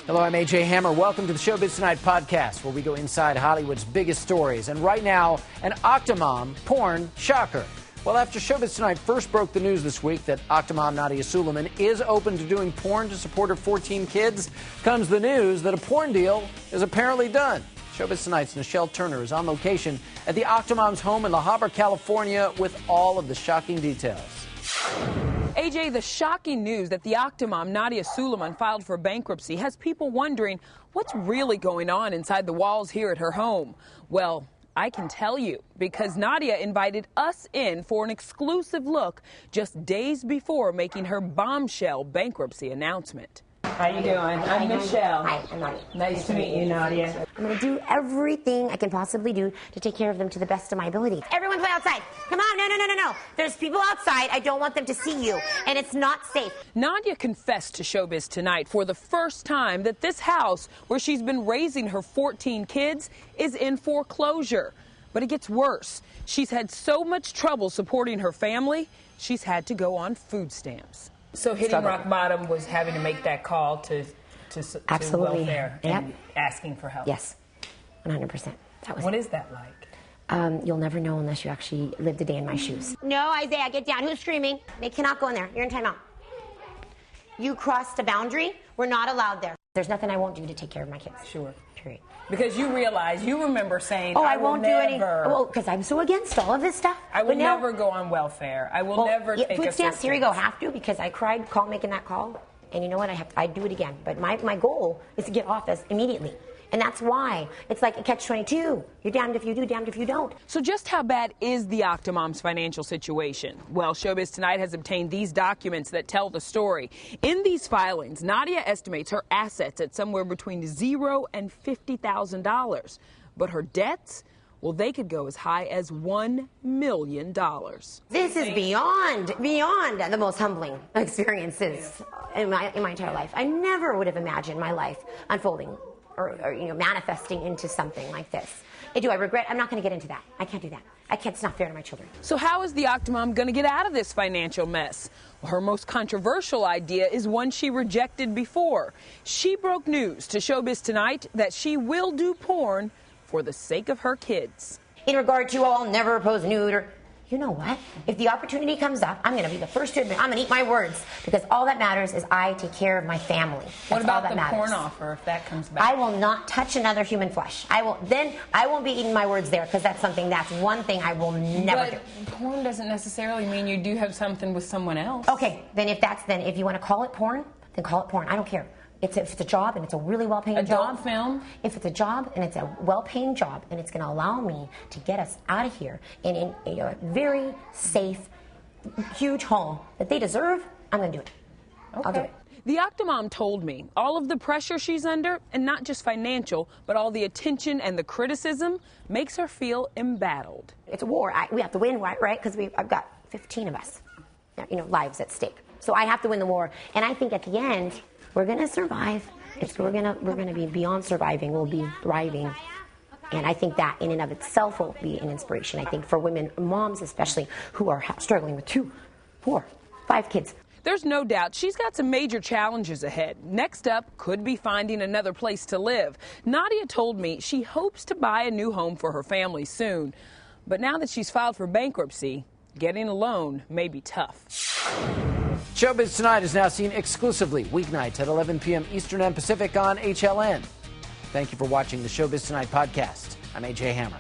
Hello, I'm AJ Hammer. Welcome to the Showbiz Tonight podcast, where we go inside Hollywood's biggest stories. And right now, an Octomom porn shocker. Well, after Showbiz Tonight first broke the news this week that Octomom Nadya Suleman is open to doing porn to support her 14 kids, comes the news that a porn deal is apparently done. Showbiz Tonight's Nischelle Turner is on location at the Octomom's home in La Habra, California, with all of the shocking details. AJ, the shocking news that the Octomom Nadya Suleman filed for bankruptcy has people wondering what's really going on inside the walls here at her home. Well, I can tell you, because Nadya invited us in for an exclusive look just days before making her bombshell bankruptcy announcement. How you doing? I'm Nischelle. Hi, I'm Nadya. Nice to meet you, Nadya. I'm going to do everything I can possibly do to take care of them to the best of my ability. Everyone play outside. Come on, no. There's people outside. I don't want them to see you, and it's not safe. Nadya confessed to Showbiz Tonight for the first time that this house, where she's been raising her 14 kids, is in foreclosure. But it gets worse. She's had so much trouble supporting her family, she's had to go on food stamps. So hitting rock bottom was having to make that call to Absolutely. welfare and asking for help. Yes, 100%. What is that like? You'll never know unless you actually lived a day in my shoes. No, Isaiah, get down. Who's screaming? They cannot go in there. You're in timeout. You crossed a boundary. We're not allowed there. There's nothing I won't do to take care of my kids. Sure. Period. Because you realize, you remember saying, I won't do any. Well, because I'm so against all of this stuff. I will never go on welfare. I will never take food stamps. Here we go. Have to, because I cried making that call, and you know what? I'd do it again. But my goal is to get off this immediately. And that's why it's like a catch-22. You're damned if you do, damned if you don't. So just how bad is the Octomom's financial situation? Well, Showbiz Tonight has obtained these documents that tell the story. In these filings, Nadya estimates her assets at somewhere between $0 and $50,000. But her debts, well, they could go as high as $1 million. This is beyond the most humbling experiences in my entire life. I never would have imagined my life unfolding or manifesting into something like this. Do I regret? I'm not going to get into that. I can't do that. I can't. It's not fair to my children. So how is the Octomom going to get out of this financial mess? Well, her most controversial idea is one she rejected before. She broke news to Showbiz Tonight that she will do porn for the sake of her kids. In regard to, I'll never pose nude or... You know what? If the opportunity comes up, I'm going to be the first to admit, I'm going to eat my words, because all that matters is I take care of my family. What about the porn offer, if that comes back? I will not touch another human flesh. I won't be eating my words there, because that's one thing I will never do. But porn doesn't necessarily mean you do have something with someone else. Okay, then if you want to call it porn, then call it porn. I don't care. If it's a job and it's a really well-paying job. Adult film? If it's a job and it's a well-paying job and it's going to allow me to get us out of here in a very safe, huge home that they deserve, I'm going to do it. Okay. I'll do it. The Octomom told me all of the pressure she's under, and not just financial, but all the attention and the criticism, makes her feel embattled. It's a war. We have to win, right? Because I've got 15 of us, lives at stake. So I have to win the war. And I think at the end, we're going to survive. We're going to be beyond surviving. We'll be thriving. And I think that in and of itself will be an inspiration, I think, for women, moms especially, who are struggling with 2, 4, 5 kids. There's no doubt she's got some major challenges ahead. Next up could be finding another place to live. Nadya told me she hopes to buy a new home for her family soon. But now that she's filed for bankruptcy, getting a loan may be tough. Showbiz Tonight is now seen exclusively weeknights at 11 p.m. Eastern and Pacific on HLN. Thank you for watching the Showbiz Tonight podcast. I'm AJ Hammer.